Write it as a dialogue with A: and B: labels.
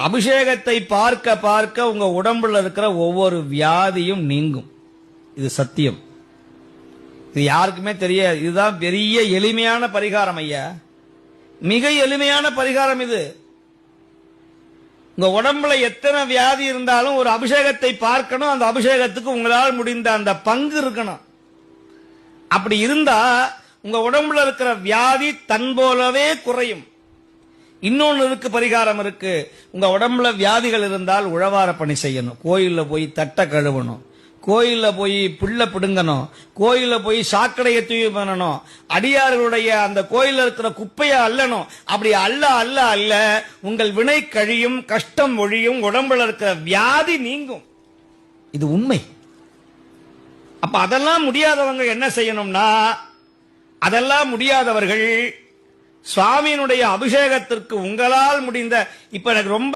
A: அபிஷேகத்தை பார்க்க பார்க்க உங்க உடம்புல இருக்கிற ஒவ்வொரு வியாதியும் நீங்கும். இது சத்தியம். இது யாருக்குமே தெரியாது. இதுதான் பெரிய எளிமையான பரிகாரம் ஐயா. மிக எளிமையான பரிகாரம் இது. உங்க உடம்புல எத்தனை வியாதி இருந்தாலும் ஒரு அபிஷேகத்தை பார்க்கணும். அந்த அபிஷேகத்துக்கு உங்களால் முடிந்த அந்த பங்கு இருக்கணும். அப்படி இருந்தா உங்க உடம்புல இருக்கிற வியாதி தன் போலவே குறையும். இன்னொன்னு இருக்கு, பரிகாரம் இருக்கு. உங்க உடம்புல வியாதிகள் இருந்தால் உழவார பணி செய்யணும். கோயில்ல போய் தட்டை கழுவணும், கோயில்ல போய் புல்ல பிடுங்கணும், கோயில்ல போய் சாக்கடையை தூய்மை பண்ணணும், அடியார்களுடைய அந்த கோயில்ல இருக்கிற குப்பையை அள்ளணும். அப்படி அல்ல அல்ல அல்ல உங்கள் வினை கழியும், கஷ்டம் ஒழியும், உடம்புல இருக்கிற வியாதி நீங்கும். இது உண்மை. அப்ப அதெல்லாம் முடியாதவங்க என்ன செய்யணும்னா, அதெல்லாம் முடியாதவர்கள் சுவாமியினுடைய அபிஷேகத்திற்கு உங்களால் முடிந்த, இப்ப எனக்கு ரொம்ப